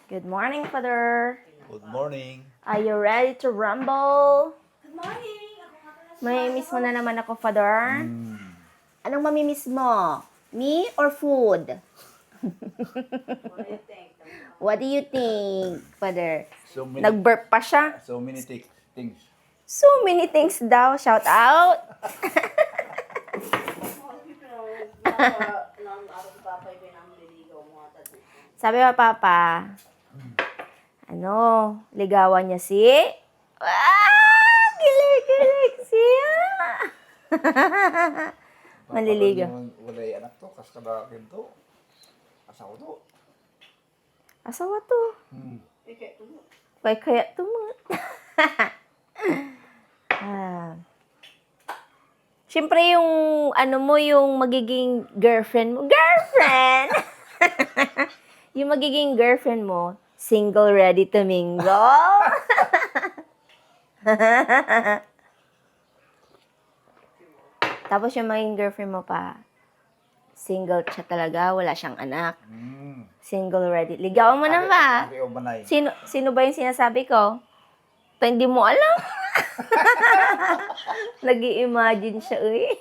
Good morning, Father. Good morning. Are you ready to rumble? Good morning! Ako nga pala si Mamimiss mo na naman ako, Father. Anong mamimiss mo? Me or food? What do you think, Father? So many, Nag-burp pa siya. so many things. So many things daw. Shout out. Sabi ba, Papa? Ligawan niya si... Kilig siya. Maliligaw. Wala yung anak to, kas kadakin to. Asawa to. Asawa to. Kaya tumo. Siyempre yung yung magiging girlfriend mo. Girlfriend! Yung magiging girlfriend mo, single ready to mingle. Tapos yung magiging girlfriend mo pa, single siya talaga, wala siyang anak. Single ready. Ligawan mo na ba? Aki o banay. Sino ba yung sinasabi ko? Pa hindi mo alam. Nag-i-imagine siya, uy.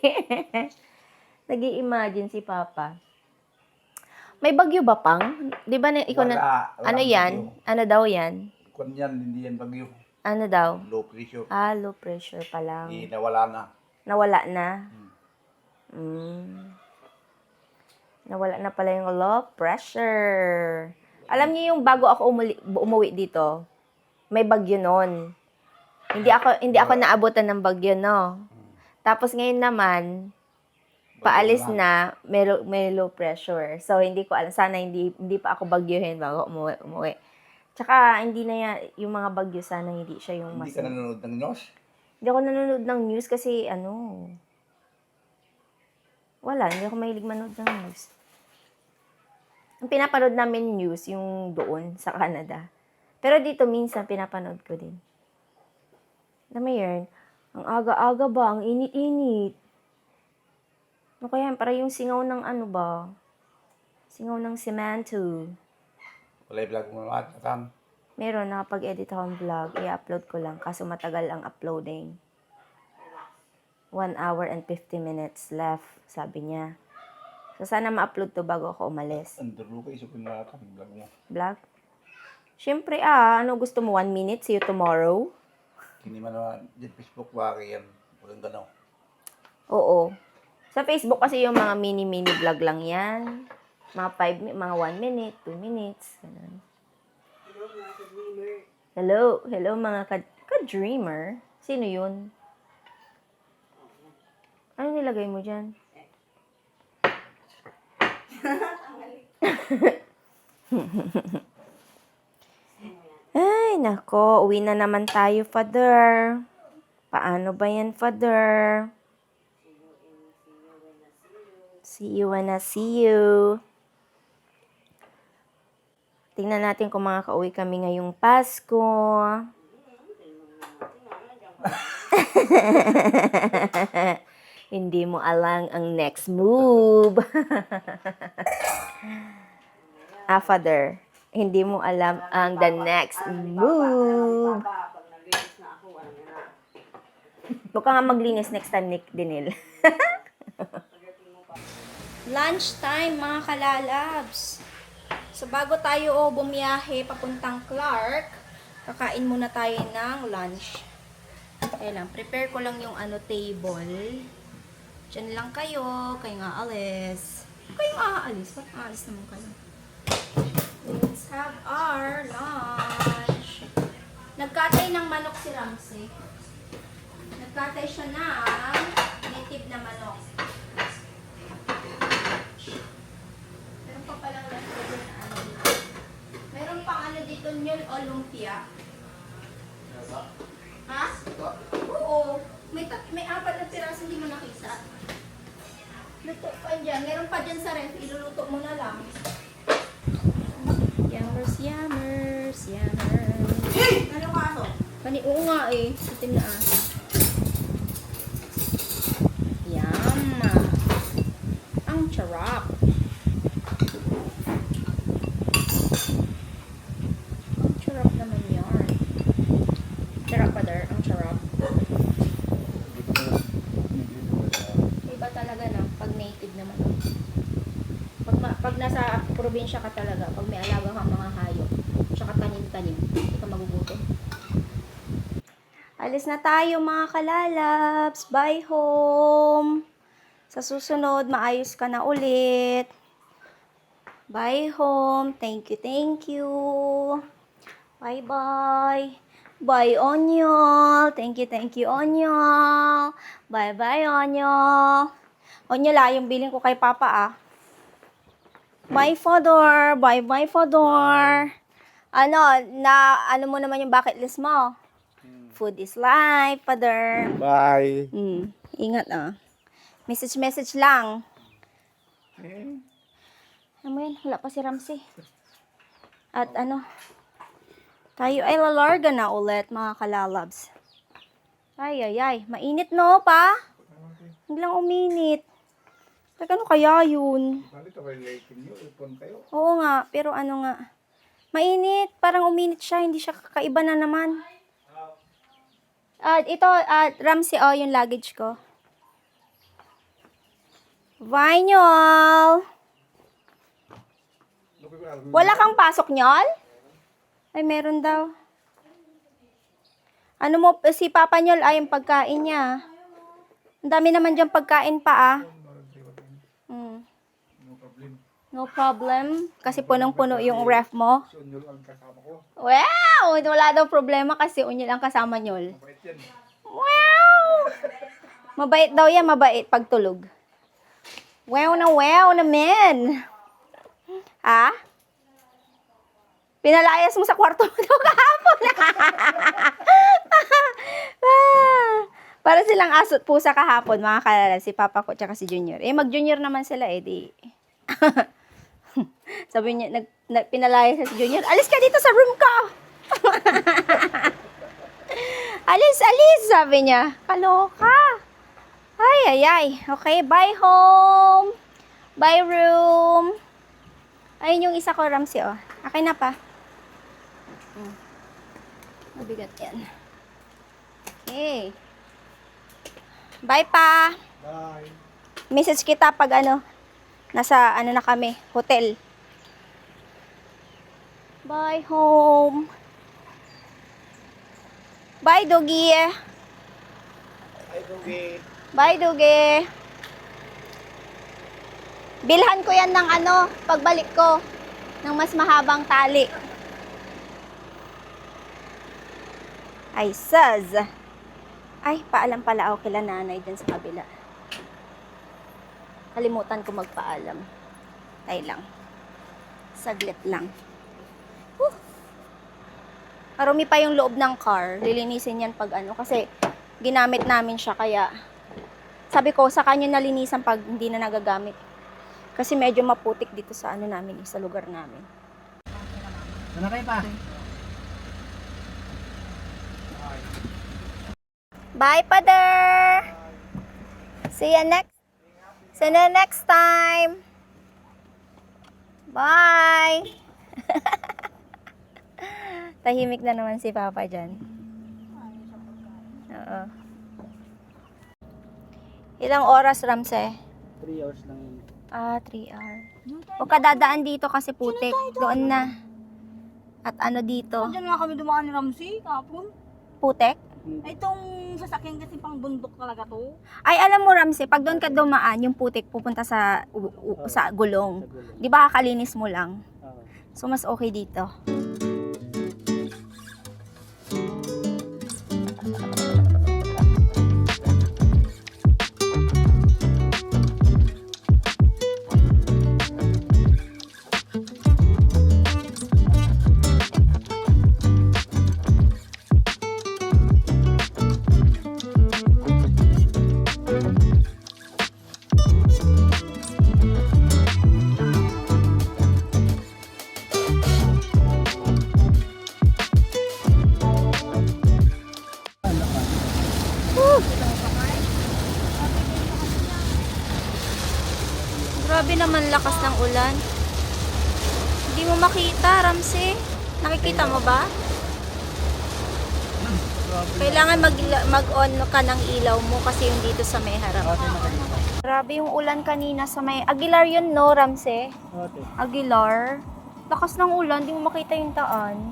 Nag-i-imagine si Papa. May bagyo ba, Pang? Di ba ikaw na... Wala Ano yan? bagyo. Ano daw yan? Kung yan, hindi yan bagyo. Ano daw? Low pressure. Low pressure pa lang. Nawala na. Nawala na? Nawala na pala yung low pressure. Alam niyo yung bago ako umuwi dito, may bagyo noon. Hindi ako naabutan ng bagyo, no? Tapos ngayon naman, paalis na, may low pressure. So, hindi ko alam. Sana hindi pa ako bagyohin bago umuwi. Tsaka, hindi na yan, yung mga bagyo, sana hindi siya yung Hindi ka nanonood ng news? Hindi ako nanonood ng news kasi, wala, hindi ako mahilig manood ng news. Ang pinapanood namin news, yung doon, sa Canada. Pero dito, minsan, pinapanood ko din. Alam mo yun, ang aga-aga ba, ang init-init. Ano kaya, para yung singaw ng singaw ng semento. Wala yung vlog mo lahat. Meron, nakapag-edit akong vlog, i-upload ko lang, kaso matagal ang uploading. 1 hour and 50 minutes left, sabi niya. So, sana ma-upload to bago ako umalis. Andaro ka, isupin mo lahat ang vlog mo. Vlog? Siyempre, ano gusto mo? 1 minute? See you tomorrow? Hindi man naman, dyan Facebook, waki yan. Walang gano'n. Oo. Sa Facebook kasi yung mga mini-mini vlog lang yan. Mga 1 minute, 2 minutes. Ganun. Hello mga ka-dreamer. Sino yun? Ano nilagay mo dyan? Ay, nako. Uwi na naman tayo, Father. Paano ba yan, Father? See you when I see you. Tingnan natin kung makakauwi kami ngayong Pasko. Hindi mo alam ang next move. Father, hindi mo alam ang the next move. Huwag ka nga maglinis next time, Nick Dinil. Lunch time, mga kalalabs. So, bago tayo bumiyahe papuntang Clark, kakain muna tayo ng lunch. Kaya lang, prepare ko lang yung table. Diyan lang kayo nga alis. Kayo nga aalis? Ba't aalis naman kayo? Let's have our lunch. Nagkatay ng manok si Ramsey. Nagkatay siya ng native na manok. Meron pa palang leftover na dito. Meron pang dito yun o lumpia. Ha? Oo. May 4 na piraso hindi mo nakita. Luto pa dyan. Meron pa dyan sa ref. Iluluto mo na lang. Yummers. Ano ka ako? Oo nga eh. Itim na aso. Yum. Ang charap. Masustansya ka talaga pag may alaga kang mga hayop. Tsaka tanim-tanim. Hindi ka magugutom. Alis na tayo mga kalalabs. Bye home. Sa susunod, maayos ka na ulit. Bye home. Thank you, thank you. Bye-bye. Bye, Onyol. Thank you, Onyol. Bye-bye, Onyol. Onyol, yung billing ko kay Papa, ah. Bye, Father. Bye-bye, Father. Ano mo naman yung bucket list mo? Food is life, Father. Bye. Ingat, ah. Message lang. Ano mo yan? Wala pa si Ramsey. At tayo ay lalarga na ulit, mga kalalabs. Ay. Mainit, no, pa? Biglang uminit. Ano kaya yun? Bakit ako relating nyo? Ipon kayo. Oo nga, pero mainit. Parang uminit siya, hindi siya kakaiba na naman. Ito, Ramsey, yung luggage ko. Vinyl! Wala kang pasok, Nyol? Ay, meron daw. Si Papa Nyol ay yung pagkain niya. Ang dami naman dyan pagkain pa, ah. No problem. Kasi punong-puno yung ref mo. Si Unyol ang kasama ko. Wow! Wala daw problema kasi Unyol ang kasama Nyol. Mabait yan. Wow! Mabait daw yan, mabait pagtulog. Wow na men. Ha? Pinalayas mo sa kwarto mo daw kahapon. Para silang aso't pusa kahapon, mga kalala, si Papa ko tsaka si Junior. Mag-Junior naman sila, di. Sabi niya, pinalayas si Junior, alis ka dito sa room ko! alis, sabi niya. Kaloka. Ay. Okay, bye home. Bye room. Ayun yung isa ko, Ramsey, oh. Akin na pa. Mabigat yan. Okay. Bye pa. Bye. Message kita pag nasa na kami, hotel. Bye home. Bye doggy. Bye doggy. Bilhan ko yan ng pagbalik ko ng mas mahabang tali. Ay, saz. Ay, paalam pala ako kila nanay dyan sa kabila. Kalimutan ko magpaalam. Tay lang. Saglit lang. Marumi pa yung loob ng car. Lilinisin yan pag kasi ginamit namin siya kaya sabi ko sa kanya nalinisan pag hindi na nagagamit. Kasi medyo maputik dito sa namin, sa lugar namin. Ano kayo pa? Bye, Father! See you next time! Bye! Tahimik na naman si Papa dyan. Oo. Ilang oras, Ramsey? 3 hours lang yun. 3 hours. Huwag ka dadaan dito kasi putik. Doon na. At dito? Diyan nga kami dumaan ni Ramsey kapon. Putek? Itong sasakyan kasi pang bundok talaga to. Ay, alam mo, Ramsey, pag doon ka dumaan, yung putik pupunta sa gulong. Di ba kakalinis mo lang? So, mas okay dito. Grabe naman lakas ng ulan. Hindi mo makita, Ramsey. Nakikita mo ba? Kailangan mag-on ka ng ilaw mo kasi yung dito sa may harap. Grabe yung ulan kanina sa may... Aguilar yun, no, Ramse? Aguilar. Lakas ng ulan, di mo makita yung daan.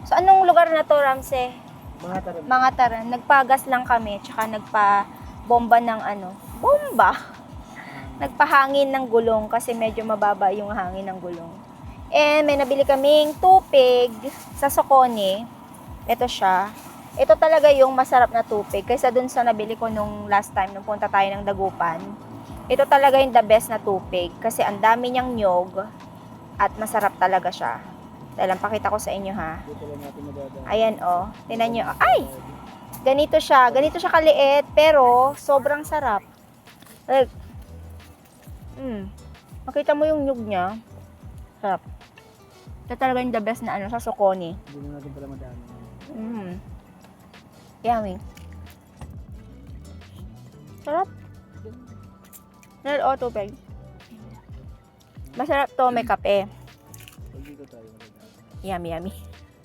So, anong lugar na to, Ramse? Mangataran. Nagpagas lang kami, tsaka nagpa-bomba ng ano. Bomba! Nagpahangin ng gulong kasi medyo mababa yung hangin ng gulong. And may nabili kaming tupig sa Socone. Ito siya. Ito talaga yung masarap na tupig kaysa dun sa nabili ko nung last time nung punta tayo ng Dagupan. Ito talaga yung the best na tupig kasi ang dami niyang nyog at masarap talaga siya. Dahil lang pakita ko sa inyo ha. Ayan oh. Tingnan niyo. Ay! Ganito siya kaliit pero sobrang sarap. Like, makita mo yung nyug niya. Sarap. Ito talaga yung the best na ano sa Socone. Hindi na natin pala madami. Yummy. Sarap. Nal auto bag. Masarap to, may kape. Pag dito tayo madami. Yummy, yummy.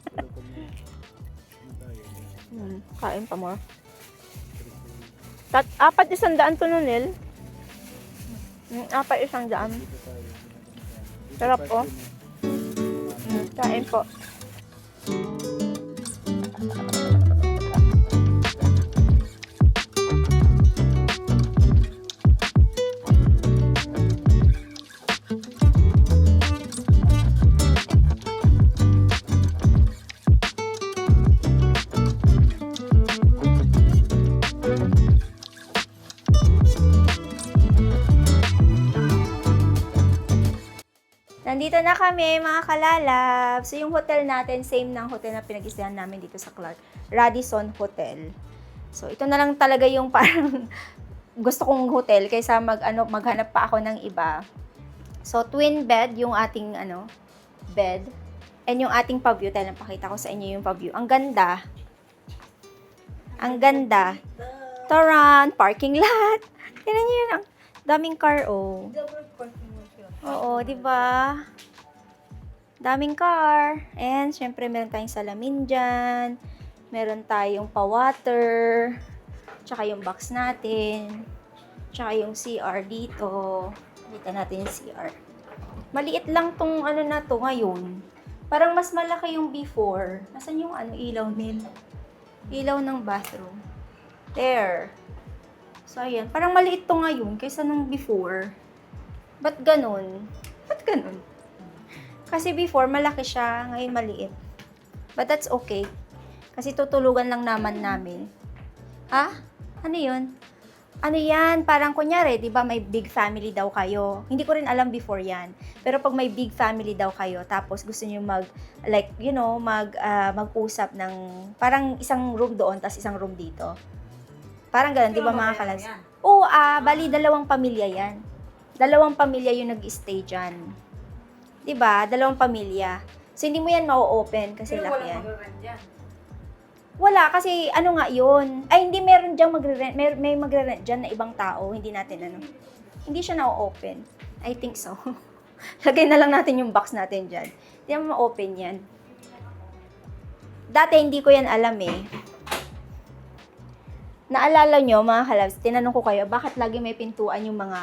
Pero pag Kain pa mo. 4,100 to nun, Nil. 4,100. Sarap po. Kain po. Nandito na kami, mga kalalab. So, yung hotel natin, same ng hotel na pinag-isahan namin dito sa Clark. Radisson Hotel. So, ito na lang talaga yung parang gusto kong hotel kaysa maghanap pa ako ng iba. So, twin bed yung ating bed. And yung ating paview. Tayo pakita ko sa inyo yung paview. Ang ganda. Ang ganda. Taran, parking lot. Tignan niyo yun. Ang daming car, oh. Oo, di ba? Daming car. And, syempre, meron tayong salamin dyan. Meron tayong pa-water. Tsaka yung box natin. Tsaka yung CR dito. Kita natin yung CR. Maliit lang tong na to ngayon. Parang mas malaki yung before. Nasaan yung ilaw nila? Ilaw ng bathroom. There. So, ayan. Parang maliit to ngayon kaysa nung before. Ba't ganun? Ba't ganun? Kasi before, malaki siya. Ngayon, maliit. But that's okay. Kasi tutulugan lang naman namin. Ha? Ano yun? Ano yan? Parang kunyari, di ba may big family daw kayo. Hindi ko rin alam before yan. Pero pag may big family daw kayo, tapos gusto niyo mag-usap ng parang isang room doon, tapos isang room dito. Parang ganun, di ba mga kalas? Oo, bali 2 pamilya yan. 2 pamilya yung nag-stay dyan. Diba? 2 pamilya. So, hindi mo yan ma-open kasi laki yan. Wala, kasi ano nga yun. Ay, hindi meron dyan magre-rent. May magre-rent dyan na ibang tao. Hindi natin Hindi siya na-open. I think so. Lagay na lang natin yung box natin dyan. Hindi naman ma-open yan. Dati hindi ko yan alam eh. Naalala nyo, mga kalabs, tinanong ko kayo, bakit lagi may pintuan yung mga,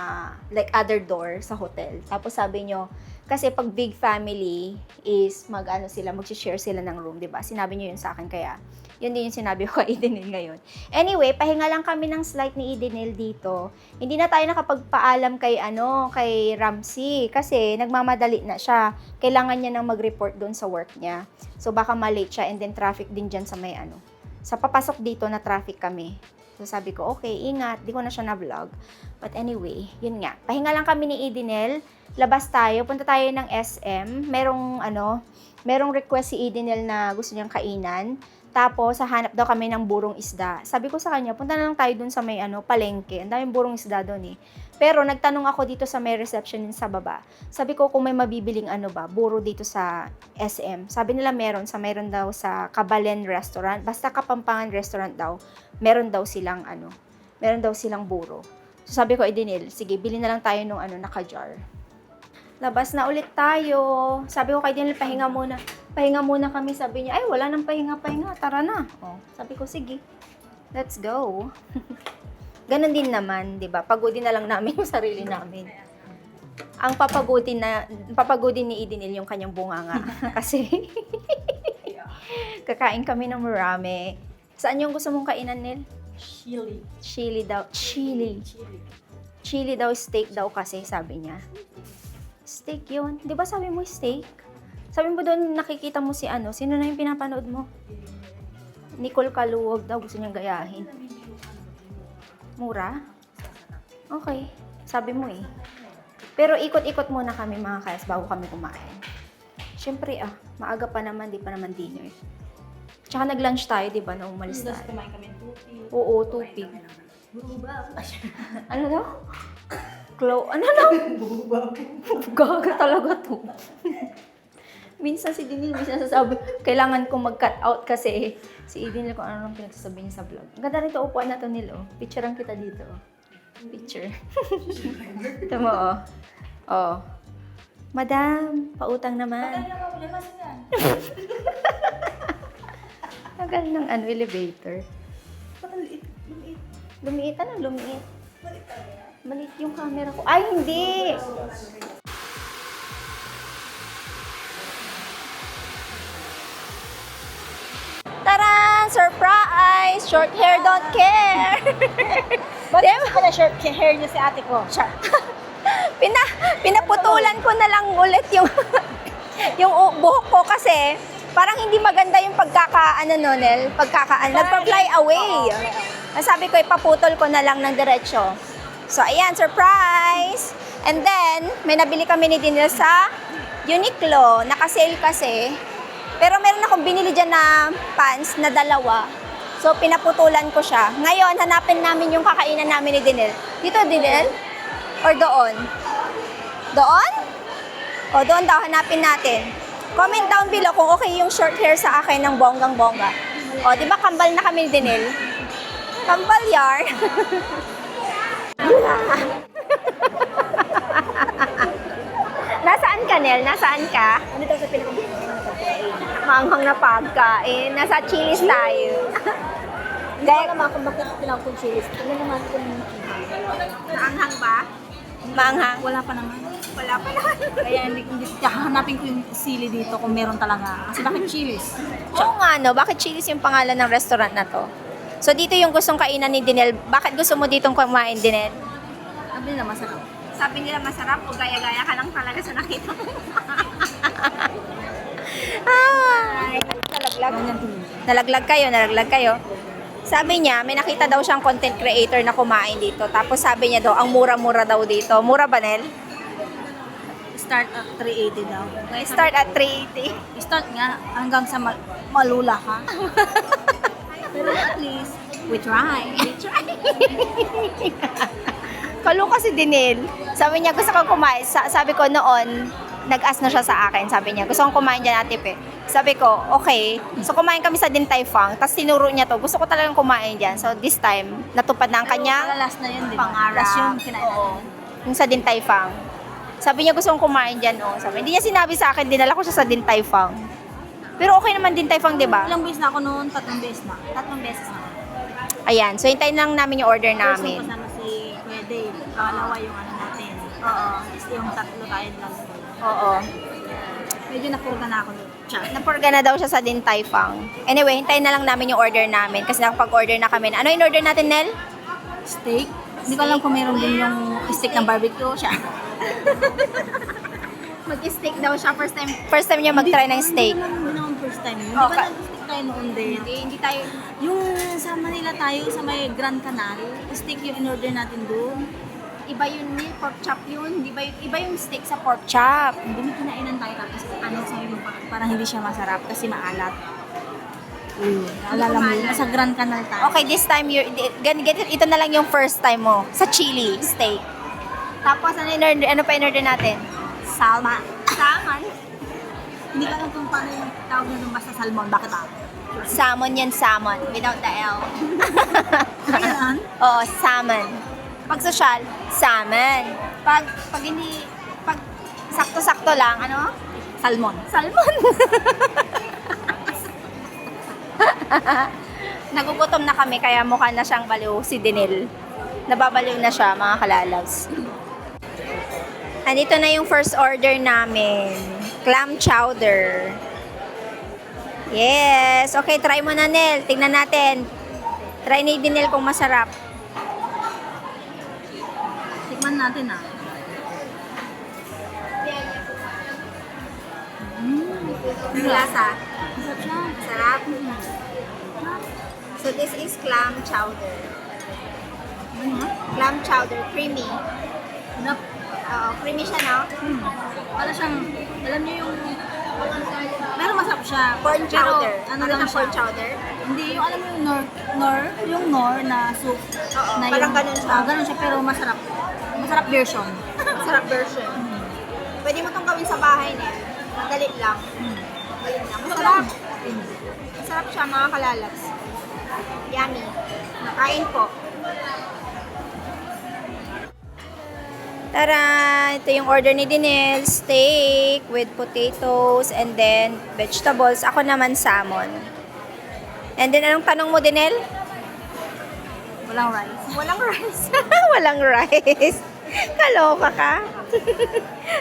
other door sa hotel? Tapos sabi nyo, kasi pag big family is mag-share sila ng room, diba? Sinabi nyo yun sa akin, kaya yun din yung sinabi ko kay Edenil ngayon. Anyway, pahinga lang kami ng slight ni Edenil dito. Hindi na tayo nakapagpaalam kay Ramsey, kasi nagmamadali na siya. Kailangan niya nang mag-report doon sa work niya. So baka malate siya, and then traffic din dyan sa may sa papasok dito na traffic kami. So, sabi ko, okay, ingat. Di ko na siya na-vlog. But anyway, yun nga. Pahinga lang kami ni Edenil. Labas tayo. Punta tayo ng SM. Merong request si Edenil na gusto niyang kainan. Tapos, hahanap daw kami ng burong isda. Sabi ko sa kanya, punta na lang tayo dun sa may palengke. Ang daming burong isda doon eh. Pero, nagtanong ako dito sa may reception sa baba. Sabi ko, kung may mabibiling buro dito sa SM. Sabi nila meron daw sa Kabalen Restaurant. Basta Kapampangan Restaurant daw. Meron daw silang buro. So, sabi ko, Edenil, sige, bili na lang tayo nung naka-jar. Labas na ulit tayo. Sabi ko kay Edenil, pahinga muna kami. Sabi niya, ay, wala nang pahinga. Tara na. Oh, sabi ko, sige. Let's go. Ganon din naman, 'di ba? Pagodin na lang namin yung sarili namin. Ang papagodin ni Idinil yung kanyang bunganga kasi kakain kami ng marami. Saan yung gusto mong kainan, Nil? Chili. Chili daw. Chili. Chili daw, steak daw kasi, sabi niya. Steak yun. Di ba sabi mo steak? Sabi mo doon, nakikita mo si ano. Sino na yung pinapanood mo? Nicole Kaluwag daw, gusto niyang gayahin. Mura? Okay. Sabi mo eh. Pero ikot-ikot muna kami mga kayas bago kami kumain. Siyempre maaga pa naman, di pa naman dinner. Tsaka nag-lunch tayo, di ba, nung umalis tayo. Kumain kami ng tupig. Oo, tupig. Ano daw? Ano daw? Gaga talaga to. Minsan si Dinil, minsan sasabi, kailangan kong mag-cut out kasi si Idinil kung ano nang pinagsasabi niya sa vlog. Ang ganda rin ito, upuan na to, Nil, oh. Picturean kita dito, oh. Picture. Ito mo, oh. Oh. Madam, pautang naman. Tagal ng elevator. Lumiit. Lumiit. Maliit yung camera ko. Ay, hindi! Taran! Surprise! Short hair don't care! Bakit pala shirt hair niya si ate ko? Pinaputulan ko na lang ulit yung yung buhok ko kasi parang hindi maganda yung nagpa-fly away. Sabi ko, ipaputol ko na lang ng diretsyo. So, ayan, surprise! And then, may nabili kami ni Dinil sa Uniqlo. Naka-sale kasi. Pero meron akong binili dyan na pants na dalawa. So, pinaputulan ko siya. Ngayon, hanapin namin yung kakainan namin ni Dinil. Dito, Dinil? Or doon? Doon? O, doon daw, hanapin natin. Comment down below kung okay yung short hair sa akin ng bonggang-bongga. O, di ba kambal na kami ni Dinil? Kambal yarn. Nasaan ka, Nel? Nasaan ka? Ano daw sa pinakamukhang na pagkain? Maanghang na pagkain. Nasa Chili's tayo. Hindi ko naman kung bakit tinawag kong chili. Ano naman kung Maanghang ba? Maanghang? wala pa naman. Wala pa naman. Kaya hindi hanapin ko yung sili dito kung meron talaga. Kasi bakit chilis? Oo nga, no? Bakit Chili's yung pangalan ng restaurant na to? So, dito yung gustong kainan ni Dinel. Bakit gusto mo ditong kumain, Dinel? Sabi nila masarap. Sabi nila masarap o gaya-gaya ka lang talaga sa nakita mo. Nalaglag kayo. Sabi niya, may nakita daw siyang content creator na kumain dito. Tapos sabi niya daw, ang mura-mura daw dito. Mura ba, Nel? Start at 380 daw. Start at 380. Start nga hanggang sa malula ka. Pero at least, we try. Kalo kasi Dinel. Sabi niya, gusto kong kumain. Sabi ko noon, nag-ask na siya sa akin. Sabi niya, gusto kong kumain dyan, Ate Pe. Sabi ko, okay. So, kumain kami sa Din Tai Fung. Tapos tinuro niya to. Gusto ko talagang kumain dyan. So, this time, natupad na ang kanyang Last na yun, di ba? pangarap. Last yung kinain Oo. natin. Yung sa Din Tai Fung. Sabi niya, gusto kong kumain dyan. Oh. Sabi, hindi niya sinabi sa akin, dinala ko siya sa Din Tai Fung. Pero okay naman Din Tai Fung, di ba? Ilang beses na ako noon? 3 beses na. 3 beses na. Ayan. So, hintayin lang namin yung order First namin. yung kasama si Kuya Dave. Pangalawa yung ano natin. Oo. Is yung 3 tayo lang. Oo. Medyo napurga na ako doon. Char. Napurga na daw siya sa Din Tai Fung. Anyway, hintayin na lang namin yung order namin kasi nakapag-order na kami. Ano yung order natin, Nel? Steak. Hindi ko alam kung meron din yung steak ng barbecue. Siya. Mag-steak daw siya. First time niya mag-try ng steak. Hindi naman first time. Hindi Okay. ba nag-steak tayo noon din? Hindi tayo... Yung sa Manila tayo, sa may Grand Canal, steak yung in-order natin doon. Iba yun, Nel. Pork chop yun. Iba yung steak sa pork chop. Hindi kinainan tayo tapos ano sabi mo parang hindi siya masarap kasi maalat. Alala mo, sa Grand Canal tayo. Okay, this time, ito na lang yung first time mo sa chili steak. Tapos, ano pa in-order natin? Salmon. Salmon? Hindi ko alam kung paano yung tawag na doon basta salmon. Bakit ah? Salmon yan, salmon. Without the L. Ayan. Oo, salmon. Pag social, salmon. Pag sakto-sakto lang, ano? Salmon. Salmon. Nagugutom na kami kaya mukha na siyang baliw si Dinil. Nababaliw na siya, mga kalalabs. Andito na yung first order namin. Clam chowder. Yes. Okay, try mo na, Nel. Tingnan natin. Try ni Dinel kung masarap. Tikman natin ah. Ang lasa. Masarap siya. Sarap. So, this is clam chowder. Clam chowder. Creamy. Sarap. Creamy siya, no? Para siyang, alam niyo yung, pero masarap siya. Corn Pero, chowder. ano lang siya. Corn chowder? Hindi, yung alam mo yung yung nor na soup. Oo, na parang yung, ganun siya. Ganun siya, pero masarap. Masarap version. Masarap version. Pwede mo itong gawin sa bahay, Nel. Madali lang. Madali lang. Masarap. Masarap siya, mga kalalabs. Yummy. Nakain po. Tara! Ito yung order ni Dinel. Steak with potatoes and then vegetables. Ako naman salmon. And then, anong tanong mo, Dinel? Walang rice. Walang rice. Walang rice. Kaloka ka.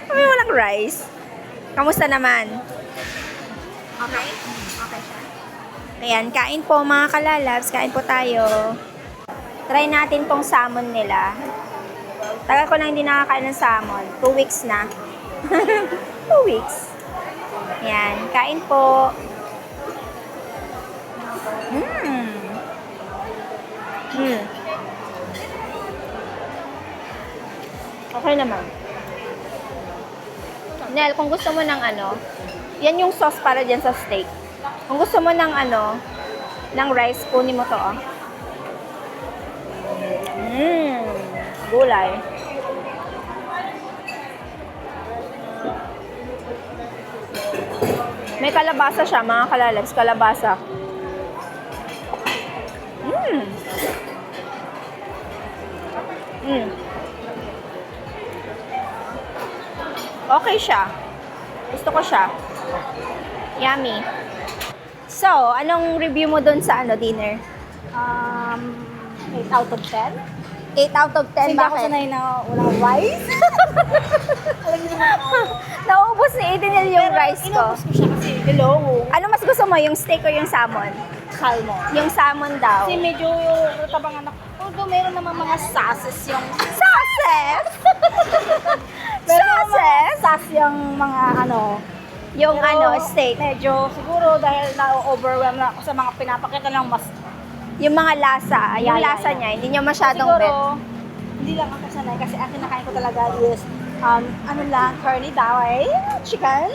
Kami walang rice. Kamusta naman? Okay? Okay siya. Ayan, kain po mga kalalabs. Kain po tayo. Try natin tong salmon nila. Tagal ko lang hindi nakakain ng salmon. 2 weeks na. 2 weeks. Ayan, kain po. Okay naman. Nel, kung gusto mo ng ano, yan yung sauce para dyan sa steak. Kung gusto mo ng ano, ng rice, kunin mo to, oh. Gulay. May kalabasa siya, mga kalalabs. Kalabasa. Okay siya. Gusto ko siya. Yummy. So, anong review mo dun sa ano, dinner? 8 out of 10. 8 out of 10, Kasi hindi ako bakit? sanay na walang rice. Alam niyo naman. Naubos ni Edenel yung rice ko. Inubos ko siya kasi, hello, Ano mas gusto mo, yung steak o yung salmon? salmon. Yung salmon daw. Kasi medyo tabang anak. Although meron naman mga sauces yung... Sauces! Meron naman mga Sauces! sauce yung mga ano. Yung Pero ano, steak. Medyo siguro dahil na-overwhelm na ako sa mga pinapakita ng mas... Yung mga lasa. Yung Yeah, lasa yeah. niya, hindi niya masyadong Siguro, bet. hindi lang ako sanay kasi ang kinakain ko talaga is ano lang, curly daw eh, chicken.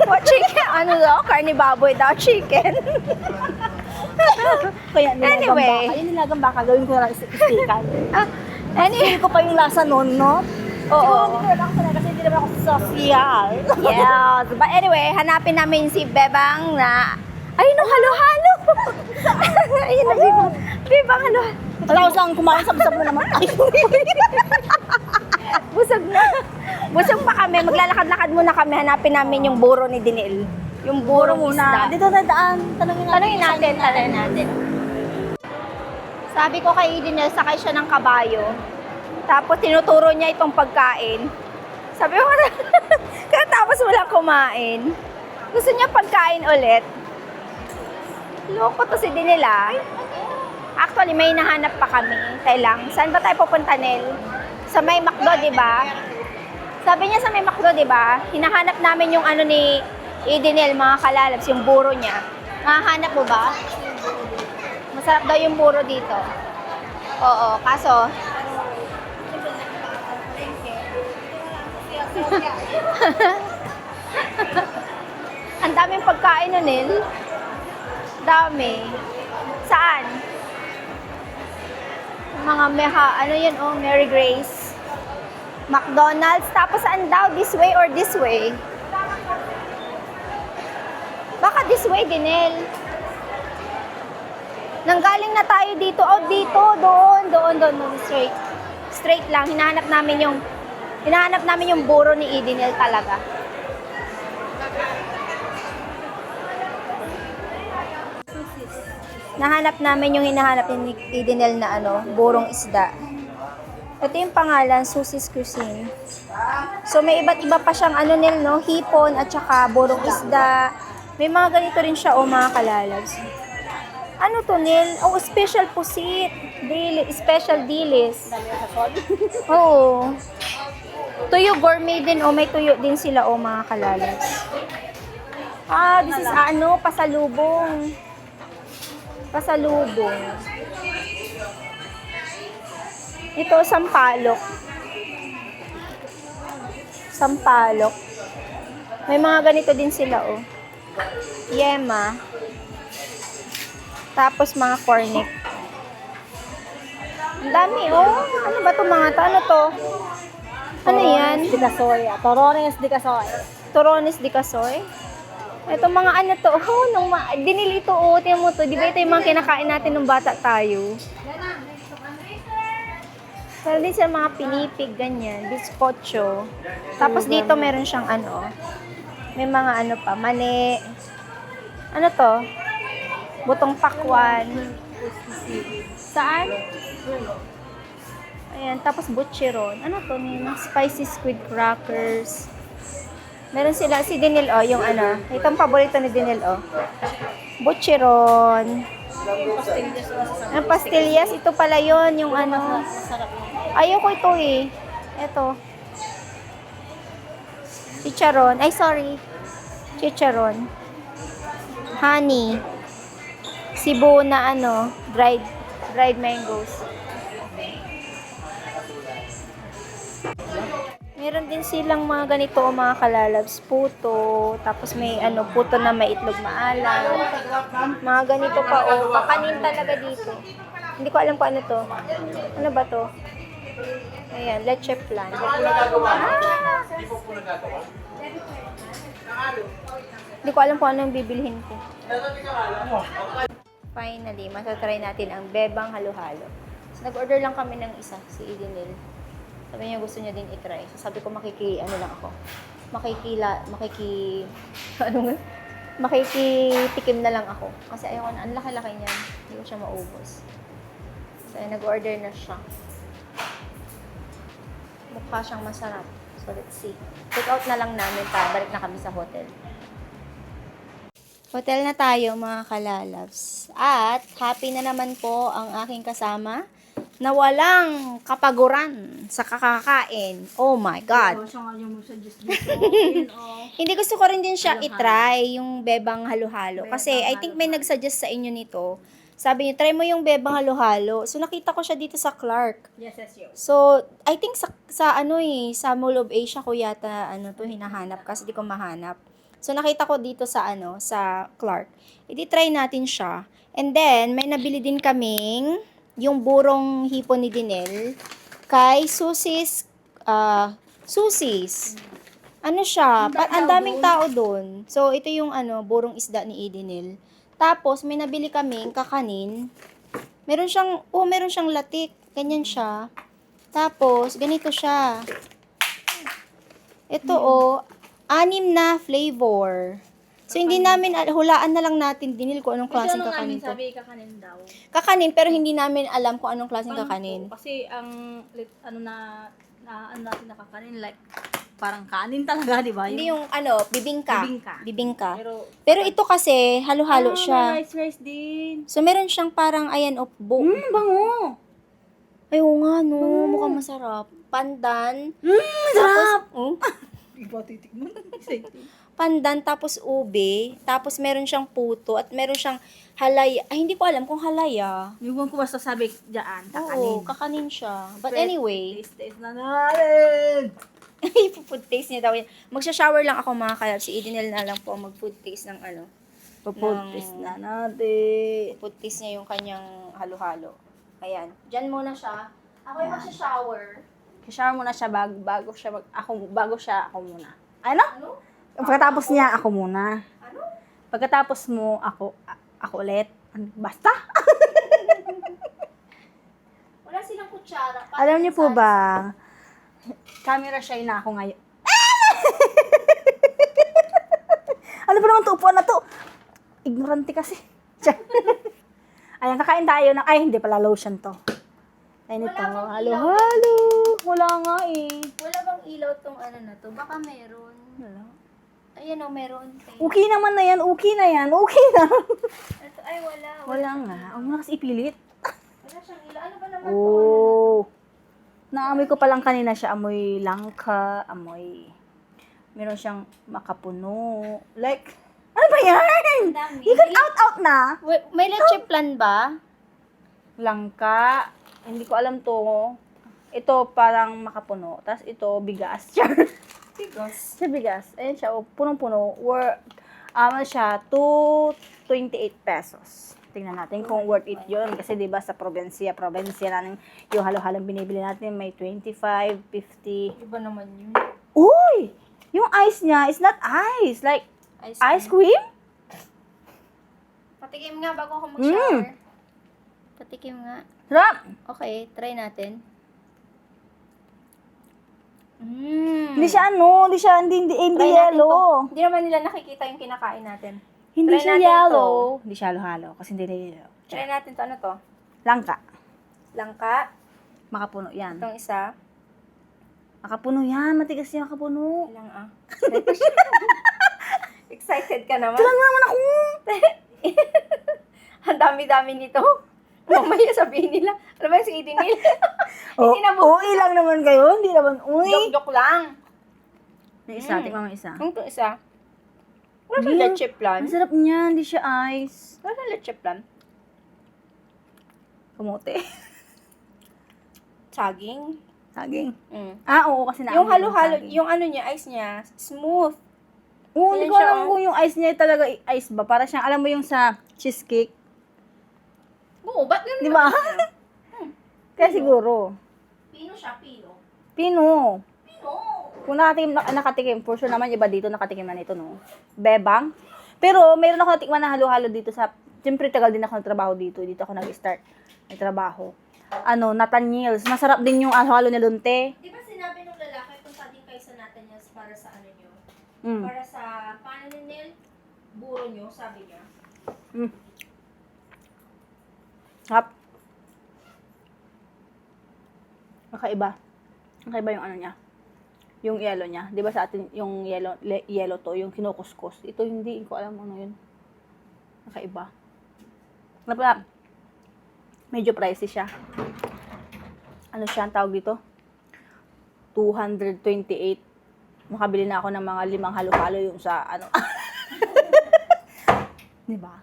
What chicken? Ano daw? Karni baboy daw, chicken. Kaya nilagang Anyway. baka. Yung nilagang baka, gawin ko na lang istikan. Anyway. Feel ko pa yung lasa nun, no? Oo. Siguro hindi ko lang ako sanay kasi hindi naman ako social. Yes. But anyway, hanapin namin si Bebang na... Ay, no, halo-halo. Ayun na, Bebang. Bebang, halo-halo. Tapos lang kumain, sabsab na naman. Ay, Busog na. Busog pa kami. Maglalakad-lakad muna kami. Hanapin namin yung buro ni Dinil. Yung buro muna. isda. Dito na daan. Tanungin natin. Sabi ko kay Dinil, sakay siya ng kabayo. Tapos tinuturo niya itong pagkain. Sabi ko, kaya tapos walang kumain. Gusto niya pagkain ulit. Loko to si Dinila. Actually, may nahanap pa kami. Tayo lang. Saan ba tayo pupunta, Nel? Sa may McDo, di ba? Sabi niya sa may McDo, di ba? Hinahanap namin yung ano ni Edenel, mga kalalabs, yung buro niya. Mahanap mo ba? Masarap daw yung buro dito. Oo, kaso... Ang daming pagkain na, Nel. Dami. Saan? Mga meha, ano yun, oh, Mary Grace. McDonald's. Tapos saan daw? This way or this way? Baka this way, Dinel. Nanggaling na tayo dito. Oh, dito. Doon. Straight. Straight lang. Hinahanap namin yung buro ni Edenel talaga. Nahanap namin yung hinahanap ni Edenel na ano, burong isda. Ito yung pangalan, Susie's Cuisine. So, may iba't iba pa siyang ano nil, no? Hipon at saka burong isda. May mga ganito rin siya, mga kalalabs. Ano to, Nil? Oh, special pusit. Special dilis. Oo. Tuyo gourmet din, may tuyo din sila, mga kalalabs. This is pasalubong. Pasalubong. Ito, sampalok. Sampalok. May mga ganito din sila, Yema. Tapos mga cornic. Ang dami, Ano ba to mga to? Ano to? Ano yan? Di kasoy. Torones di kasoy. Torones de Casoy. Ito mga ano to. Dinilito, Tingnan mo to. Di ba ito yung mga kinakain natin nung bata tayo? Pero din sa mga pinipig, ganyan. Bizcocho. Tapos dito meron siyang may mga pa, mani. Ano to? Butong pakwan. Saan? Ayan, tapos butcheron. Ano to? Spicy squid crackers. Meron sila, si Dinil, yung itong paborito ni Dinil, butcheron. Ang pastillas, ito pala yon yung ayoko ito Ito. Chicharon. Ay, sorry. Chicharon. Honey. Cebu na dried mangoes. Meron din silang mga ganito, mga kalalabs, puto. Tapos may puto na may itlog maalat. Mga ganito pa, kakanin talaga dito. Hindi ko alam kung ano to. Ano ba to? Ayan, leche flan. Hindi ko alam kung ano yung bibilhin ko. Finally, matatry natin ang bebang halo-halo. So, nag-order lang kami ng isa, si Idinil. Sabi niya gusto niya din i-try. So, sabi ko makikitikim na lang ako. Kasi ayoko ang laki-laki niyan. Hindi ko siya maubos. So, nag-order na siya. Mukha siyang masarap. So, let's see. Take out na lang namin balik na kami sa hotel. Hotel na tayo, mga kalalabs. At happy na naman po ang aking kasama na walang kapaguran sa kakakain. Oh my God. Hindi, gusto ko rin din siya i-try, yung bebang halo-halo. Kasi I think may nag-suggest sa inyo nito. Sabi niyo, try mo yung bebang halo-halo. So, nakita ko siya dito sa Clark. Yes. So, I think sa Mall of Asia ko yata hinahanap kasi di ko mahanap. So, nakita ko dito sa Clark. I-try natin siya. And then, may nabili din kaming yung burong hipon ni Dinel kay Susie's. Ano siya? Ang daming tao doon. So, ito yung burong isda ni Idinel. Tapos, may nabili kaming kakanin. Meron siyang latik. Ganyan siya. Tapos, ganito siya. Ito, 6 na flavor. So, hindi namin, hulaan na lang natin, Dinil, kung anong klaseng kakanin to. Sabi kakanin daw. Kakanin, pero hindi namin alam kung anong klaseng kakanin. Kasi natin na kakanin, like, parang kanin talaga, di ba? Hindi yung, bibingka. Bibingka. Pero ito kasi, halo-halo siya. rice din. So, meron siyang parang, Bango. Ay, oo nga, no. Mukhang masarap. Pandan. Sarap. Tapos, Iba titikman. pandan, tapos ube. Tapos, meron siyang puto. At meron siyang halaya. Ay, hindi ko alam kung halaya. Yung ko basta sabi dyan, kakanin. Oo, kakanin siya. But anyway, Taste na natin. food taste niya daw yan. Magsha-shower lang ako, mga kalab. Si Idinel na lang po mag-food taste ng Food taste na natin. food taste niya yung kanyang halo-halo. Ayan. Diyan muna siya. Ako yung magsha-shower. Shower muna siya bago siya ako muna. Ano? Pagkatapos niya, ako muna. Ano? Pagkatapos mo, ako ulit. Basta. Wala silang kutsara. Alam niyo po ba, camera shy na ako ngayon. Ano ba naman to? Upuan na to. Ignorante kasi. Ayan, kakain tayo ng, hindi pala lotion to. Ay, nito. Halo. Wala nga eh. Wala bang ilaw tong ano na to? Baka meron. Wala. Ayan o, meron. Okay naman na yan. Okay na yan. Okay na. Ito, ay, wala. Wala nga. Huwag mo na kasi ipilit. Wala siyang ilaw. Ano ba naman to? Oh. Naamoy ko palang kanina siya. Amoy langka. Amoy. Meron siyang makapuno. Like, ano ba yan? Ang dami. You can out na. May leche plan ba? Langka. Hindi ko alam to. Ito parang makapuno. Tapos ito bigas. Char. Bigas. Siya bigas. Ayan siya. Oh, punong-puno. Ano siya? 228 pesos. Tingnan natin kung worth it yun. Kasi diba sa probinsya natin, yung halo-halong binibili natin may 25, 50. Iba naman yun. Uy! Yung ice niya is not ice. Like, ice cream? Patikim nga bago ako mag-shower. Patikim nga. Sarap! Okay, try natin. Hindi siya hindi Try natin to. yellow. Hindi naman nila nakikita yung kinakain natin. Hindi Try siya natin yellow. Hindi siya halo-halo. Kasi hindi yellow. Try natin to. Ano to? Langka. Langka. Makapuno yan. Itong isa. Makapuno yan. Matigas yung makapuno. Ilang Excited ka naman? Ito lang naman ako. Ang dami-dami nito. Mamaya sabihin nila. Ano ba yung si Eden nila? Oh, Hindi na bu- uy lang naman kayo. Hindi naman, uy. Joke-joke lang. Yung isa, tingnan mo yung isa. Ang to isa. Wala siyang Yeah. leche plan. Ang sarap niya. Hindi siya ice. Wala siyang leche plan. Kamote. Saging. Saging. Mm. Ah, oo. Kasi Yung naamoy halo-halo, saging. yung ano niya, ice niya, smooth. Oo, hindi Yan ko siya, alam oh. kung yung ice niya talaga ice ba. Para siyang, alam mo yung sa cheesecake. Oo, ba't ganun Di ba? siya? Kaya siguro. Pino siya, pino. Pino. Pino. Kung nakatikim, for sure naman iba dito nakatikim na nito, no? Bebang. Pero mayroon ako natikman na halo-halo dito sa, siyempre tagal din ako nagtrabaho dito. Dito ako nag-start nagtrabaho. Nathaniel's. Masarap din yung halo-halo nila doon, te. Di ba sinabi nung lalaki, punta din kayo sa natin yan para sa ano nyo? Mm. Para sa, paano nil? Buro nyo, sabi niya. Mm. Hap. Kakaiba. Kakaiba yung ano niya. Yung yellow niya. Di ba sa atin yung yellow to, yung kinukuskus. Ito hindi ko alam ano yun. Kakaiba. Napala, medyo pricey siya. Ano siya ang tawag dito? 228. Makabili na ako ng mga 5 halo-halo yung sa ano. Di ba?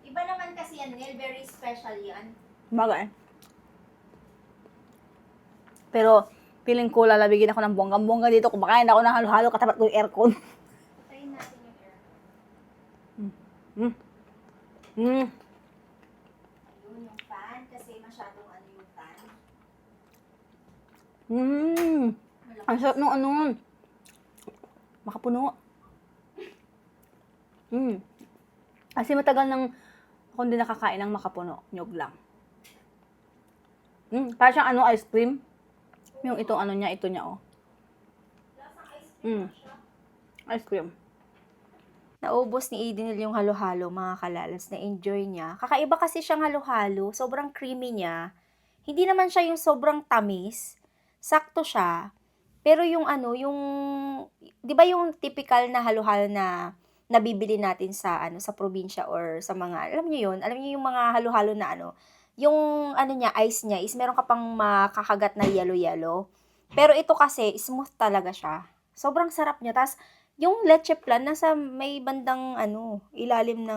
Iba naman kasi yan, Nil. Very special yan. Bagay. Pero, feeling ko lalabigin ako ng bonggang-bongga dito. Kumakain ako ng halo-halo, katapat ko yung aircon. Tayin natin yung air. Mm. Ayun, yung fan. Kasi masyadong ano yung fan. Ang sarap nung ano. Makapuno. Kasi matagal nang ako hindi nakakain ng makapuno. Nyog lang. Parang siyang ano, ice cream. Yung itong ano niya, ito niya, oh. Lasang ice cream siya. Ice cream. Naubos ni Eden yung halo-halo, mga kalalans. Na-enjoy niya. Kakaiba kasi siyang halo-halo. Sobrang creamy niya. Hindi naman siya yung sobrang tamis. Sakto siya. Pero yung ano, yung... Di ba yung typical na halo-halo na nabibili natin sa ano sa probinsya or sa mga... Alam niyo yun? Alam niyo yung mga halo-halo na ano? Yung ano niya, ice niya is meron ka pang makakagat na yellow-yellow. Pero ito kasi, smooth talaga siya. Sobrang sarap niya. Tapos, yung leche plan, nasa may bandang, ilalim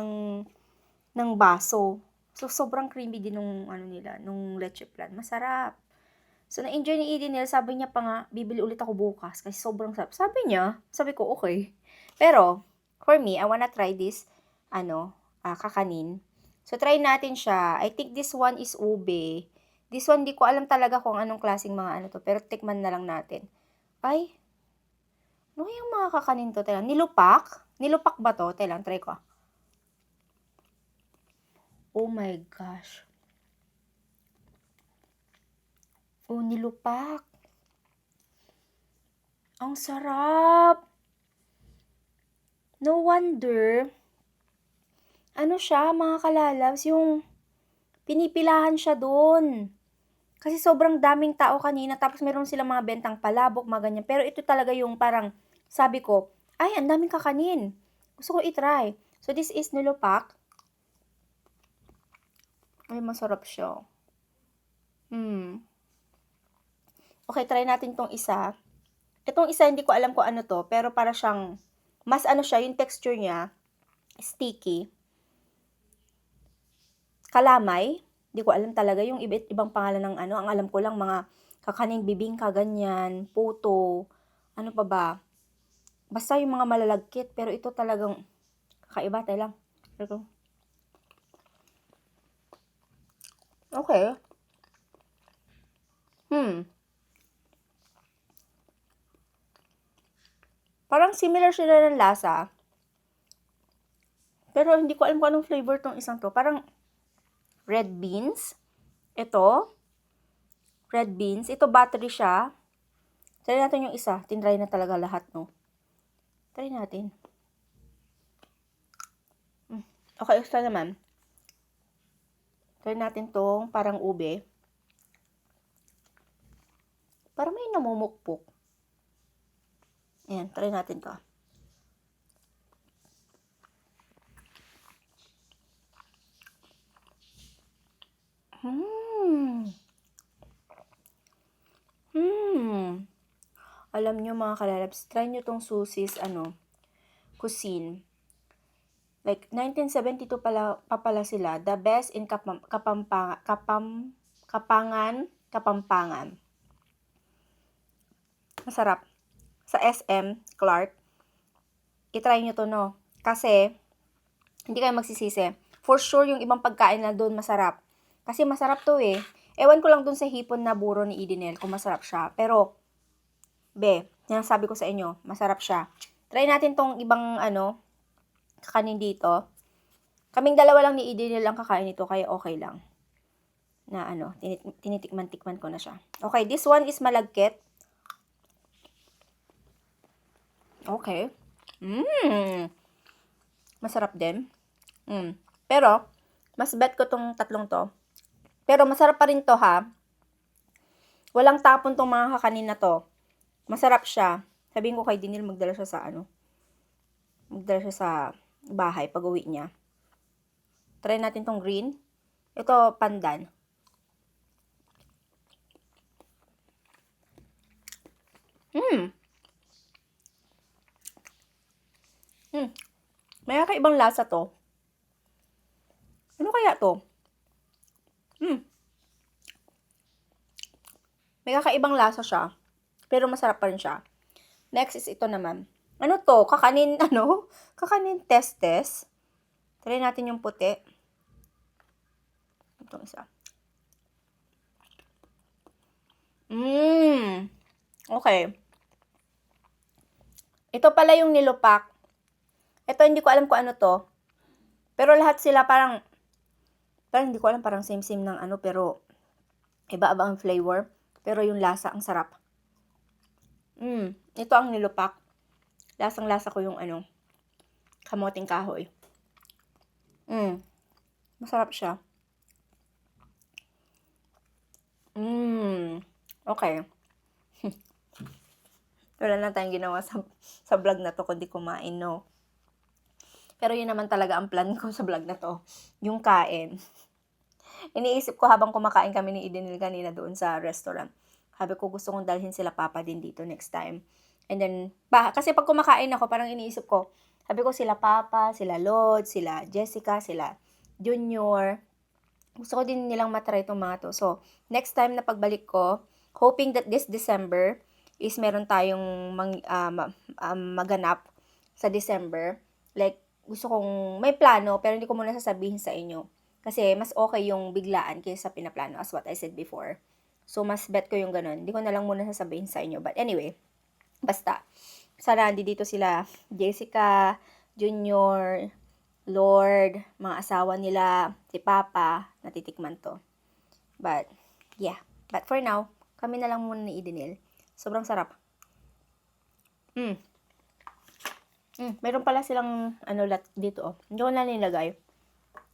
ng baso. So, sobrang creamy din nung, nila, nung leche plan. Masarap. So, na-enjoy ni Eden Nil. Sabi niya pa nga, bibili ulit ako bukas kasi sobrang sarap. Sabi niya, sabi ko, okay. Pero, for me, I wanna try this, kakanin. So, try natin siya. I think this one is ube. This one, di ko alam talaga kung anong klaseng mga ano to. Pero, tikman na lang natin. Ay, ano yung mga kakanin to? Teka, nilupak? Nilupak ba to? Teka lang, try ko. Oh my gosh. Oh, nilupak. Ang sarap. No wonder. Ano siya, mga kalalabs, yung pinipilahan siya doon. Kasi sobrang daming tao kanina, tapos meron silang mga bentang palabok, mga ganyan. Pero ito talaga yung parang, sabi ko, ay, ang daming kakanin. Gusto ko i-try. So, this is nilupak. Ay, masarap siya. Okay, try natin tong isa. Itong isa, hindi ko alam kung ano to, pero para siyang, mas ano siya, yung texture niya, sticky. Kalamay. Hindi ko alam talaga yung ibang pangalan ng ano. Ang alam ko lang mga kakaning bibingka, ganyan, puto, ano pa ba. Basta yung mga malalagkit, pero ito talagang kakaiba. Tayo lang. Ito. Okay. Parang similar sila ng lasa. Pero hindi ko alam kung anong flavor tong isang to. Parang red beans. Ito. Red beans. Ito battery siya. Try natin yung isa. Tinry na talaga lahat, no? Try natin. Okay, isa naman. Try natin tong parang ube. Parang may namumukpok. Ayan, try natin to. Alam nyo mga kalalabs, try nyo tong Susie's, cuisine. Like, 1972 pa pala sila. The best in Kapampangan. Masarap. Sa SM, Clark. I-try nyo to, no? Kasi, hindi kayo magsisisi. For sure, yung ibang pagkain na doon masarap. Kasi masarap to eh. Ewan ko lang doon sa hipon na buro ni Idinel kung masarap siya. Pero, yan sabi ko sa inyo, masarap siya. Try natin tong ibang, kakanin dito. Kaming dalawa lang ni Idinel ang kakain ito, kaya okay lang. Na tinitikman-tikman ko na siya. Okay, this one is malagkit. Okay. Masarap din. Pero, mas bet ko tong tatlong to. Pero masarap pa rin to ha. Walang tapon tong mga kakanin na to. Masarap siya. Sabihin ko kay Dinil, magdala siya sa bahay pag uwi niya. Try natin tong green. Ito, pandan. May kakaibang lasa to. Ano kaya to? May kakaibang lasa siya. Pero masarap pa rin siya. Next is ito naman. Ano to? Kakanin testes. Try natin yung puti. Itong isa. Okay. Ito pala yung nilupak. Ito hindi ko alam kung ano to. Pero lahat sila parang hindi ko alam, parang same-same ng pero iba-iba ang flavor. Pero yung lasa, ang sarap. Ito ang nilupak. Lasang-lasa ko yung kamoting kahoy. Masarap siya. Okay. Wala na tayong ginawa sa vlog na to kundi kumain, no? Pero yun naman talaga ang plan ko sa vlog na to. Yung kain. Iniisip ko habang kumakain kami ni Idenil kanina doon sa restaurant. Sabi ko gusto kong dalhin sila papa din dito next time. And then, kasi pag kumakain ako, parang iniisip ko, sabi ko sila papa, sila Lord, sila Jessica, sila Junior. Gusto ko din nilang matry itong mga to. So, next time na pagbalik ko, hoping that this December is meron tayong maganap sa December. Like, gusto kong may plano, pero hindi ko muna sasabihin sa inyo. Kasi mas okay yung biglaan kaysa pinaplano, as what I said before. So, mas bet ko yung ganun. Hindi ko na lang muna sasabihin sa inyo. But anyway, basta. Sana dito sila Jessica, Junior, Lord, mga asawa nila, si Papa, natitikman to. But, yeah. But for now, kami na lang muna ni Idenil. Sobrang sarap. Meron pala silang dito, oh. Hindi ko na nilagay.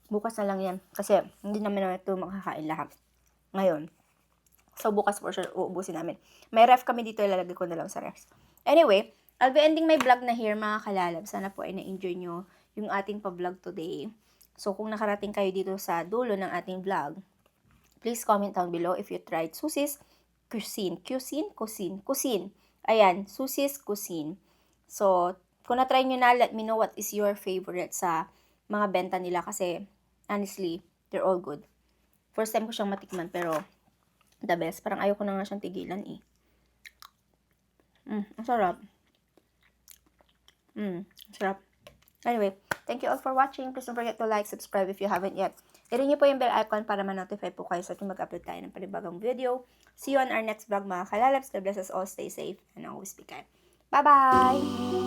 Bukas na lang yan. Kasi, hindi naman ito makakain lahat. Ngayon. So, bukas for sure, uubusin namin. May ref kami dito, ilalagay ko na lang sa ref. Anyway, I'll be ending my vlog na here, mga kalalab. Sana po ay na-enjoy nyo yung ating pa-vlog today. So, kung nakarating kayo dito sa dulo ng ating vlog, please comment down below if you tried Susie's Cuisine. Cuisine. Ayan, Susie's Cuisine. So, kung na-try nyo na, let me know what is your favorite sa mga benta nila kasi, honestly, they're all good. First time ko siyang matikman, pero the best. Parang ayoko na nga siyang tigilan eh. Ang sarap. Sarap. Anyway, thank you all for watching. Please don't forget to like, subscribe if you haven't yet. Hit niyo po yung bell icon para ma-notify po kayo sa ating mag-upload tayo ng panibagong video. See you on our next vlog, mga kalalabs. God bless us all. Stay safe and always be kind. Bye-bye!